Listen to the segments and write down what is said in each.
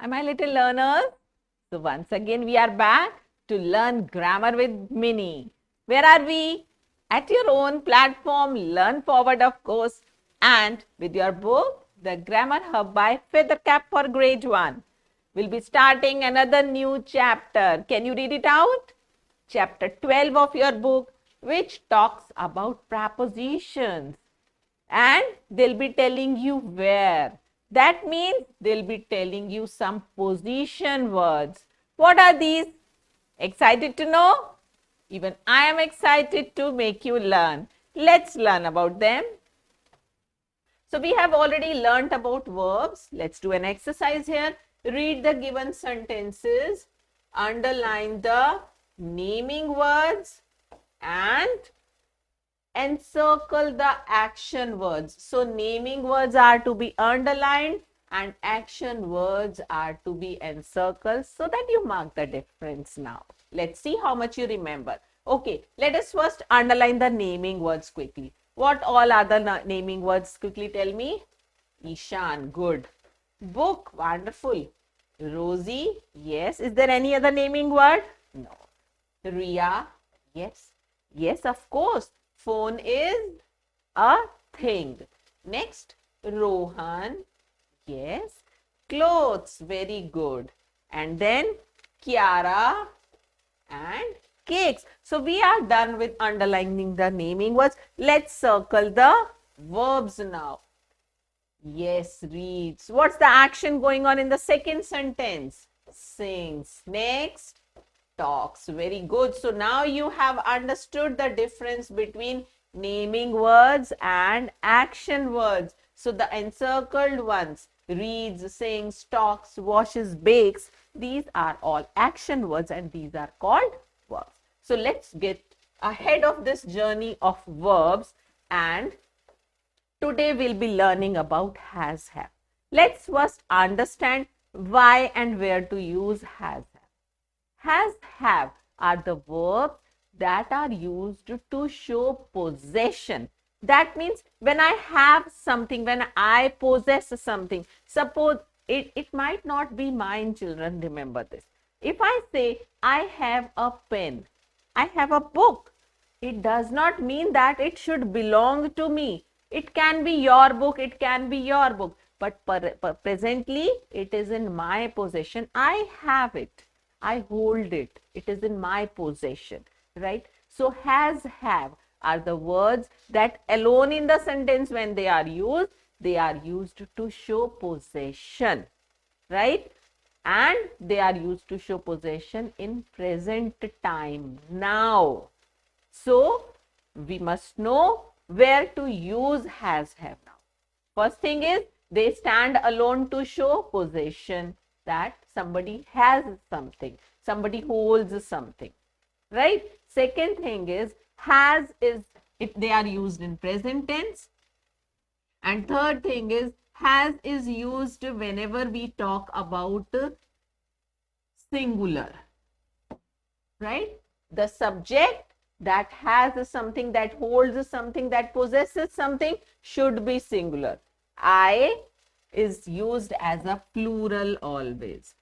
my little learners? So once again we are back to learn grammar with Minnie. Where are we? At your own platform, Learn Forward of course, and with your book, The Grammar Hub by Feathercap for Grade 1. We'll be starting another new chapter. Can you read it out? Chapter 12 of your book, which talks about prepositions. And they'll be telling you where. That means they'll be telling you some position words. What are these? Excited to know? Even I am excited to make you learn. Let's learn about them. So we have already learnt about verbs. Let's do an exercise here. Read the given sentences, underline the naming words and encircle the action words. So naming words are to be underlined and action words are to be encircled so that you mark the difference now. Let's see how much you remember. Okay, let us first underline the naming words quickly. What all are the naming words? Quickly tell me. Ishan, good. Book, wonderful. Rosie, yes. Is there any other naming word? No. Ria, yes. Yes, of course. Phone is a thing. Next, Rohan, yes. Clothes, very good. And then Kiara and cakes. So we are done with underlining the naming words. Let's circle the verbs now. Yes, reads. What's the action going on in the second sentence? Sings. Next, talks. Very good. So now you have understood the difference between naming words and action words. So the encircled ones, reads, sings, talks, washes, bakes, these are all action words and these are called verbs. So let's get ahead of this journey of verbs, and today we'll be learning about has, have. Let's first understand why and where to use has, have. Has, have are the verbs that are used to show possession. That means when I have something, when I possess something, suppose it might not be mine, children, remember this. If I say I have a pen, I have a book, it does not mean that it should belong to me. It can be your book, it can be your book, but presently it is in my possession. I have it. I hold it. It is in my possession, right? So has, have are the words that alone in the sentence when they are used to show possession, right? And they are used to show possession in present time, now. So we must know where to use has, have now. First thing is they stand alone to show possession, that somebody has something, somebody holds something, right? Second thing is has is if they are used in present tense, and third thing is has is used whenever we talk about singular, right? The subject that has something, that holds something, that possesses something should be singular. I is used as a plural always.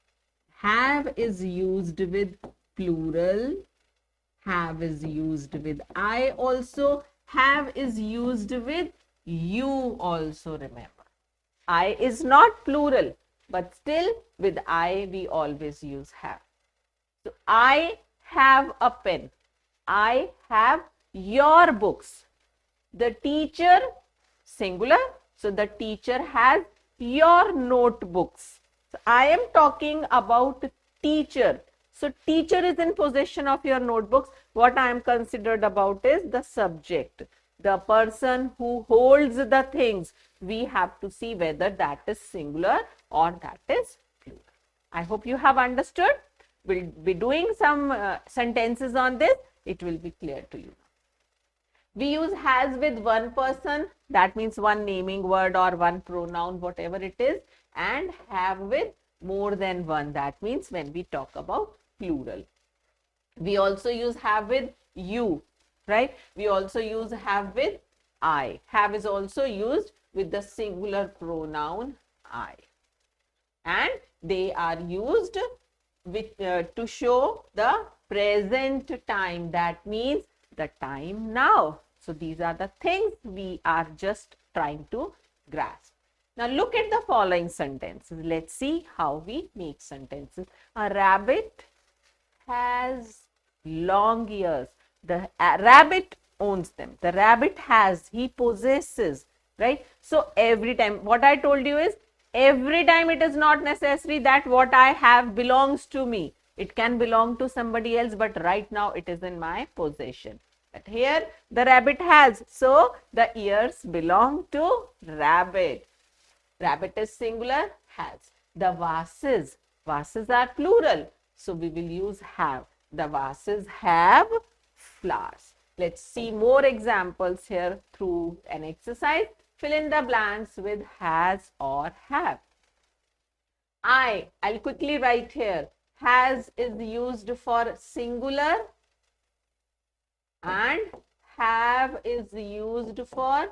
Have is used with plural. Have is used with I also. Have is used with you also, remember. I is not plural, but still with I we always use have. So I have a pen. I have your books. The teacher, singular. So the teacher has your notebooks. So I am talking about teacher. So teacher is in possession of your notebooks. What I am considered about is the subject, the person who holds the things. We have to see whether that is singular or that is plural. I hope you have understood. We'll be doing some sentences on this. It will be clear to you. We use has with one person, that means one naming word or one pronoun, whatever it is, and have with more than one, that means when we talk about plural. We also use have with you, right? We also use have with I. Have is also used with the singular pronoun I. and they are used with, to show the present time. That means the time now. So these are the things we are just trying to grasp. Now look at the following sentences. Let's see how we make sentences. A rabbit has long ears. The rabbit owns them. The rabbit has, he possesses, right? So every time, what I told you is, every time it is not necessary that what I have belongs to me. It can belong to somebody else, but right now it is in my possession. But here the rabbit has, so the ears belong to rabbit. Rabbit is singular, has. The vases are plural, so we will use have. The vases have flowers. Let's see more examples here through an exercise. Fill in the blanks with has or have. I'll quickly write here. Has is used for singular and have is used for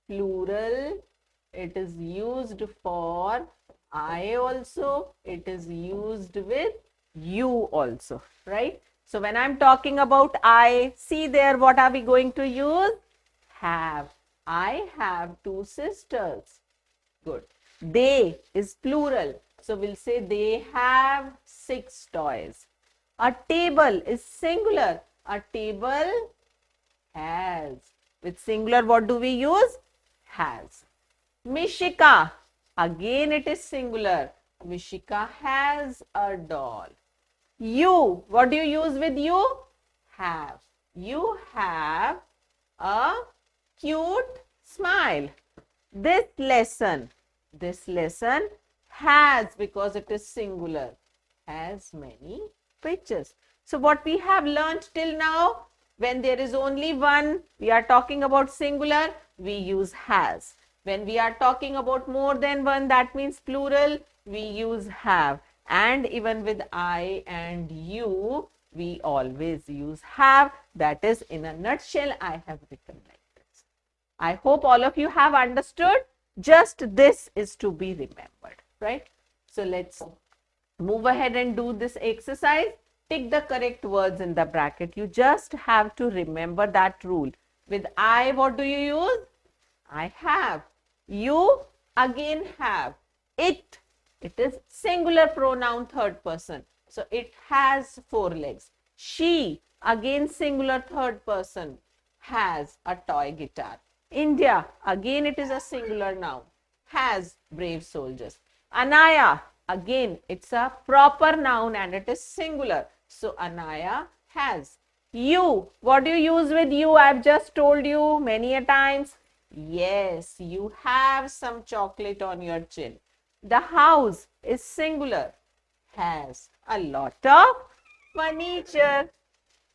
plural. It is used for I also. It is used with you also, right? So when I'm talking about I, see there, what are we going to use? Have. I have two sisters. Good. They is plural. So we'll say they have 6 toys. A table is singular. A table has. With singular, what do we use? Has. Mishika. Again it is singular. Mishika has a doll. You. What do you use with you? Have. You have a cute smile. This lesson has, because it is singular, has many pictures. So what we have learnt till now, when there is only one, we are talking about singular, we use has. When we are talking about more than one, that means plural, we use have. And even with I and you, we always use have. That is, in a nutshell, I have written like this. I hope all of you have understood. Just this is to be remembered, right? So let's move ahead and do this exercise. Tick the correct words in the bracket. You just have to remember that rule. With I, what do you use? I have. You, again have. It is singular pronoun, third person. So it has 4 legs. She, again singular, third person, has a toy guitar. India, again it is a singular noun, has brave soldiers. Anaya, again it's a proper noun and it is singular. So Anaya has. You, what do you use with you? I've just told you many a times. Yes, you have some chocolate on your chin. The house is singular, has a lot of furniture.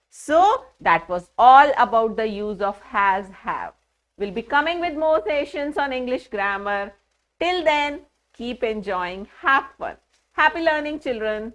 So that was all about the use of has, have. We'll be coming with more sessions on English grammar. Till then, keep enjoying, have fun. Happy learning, children.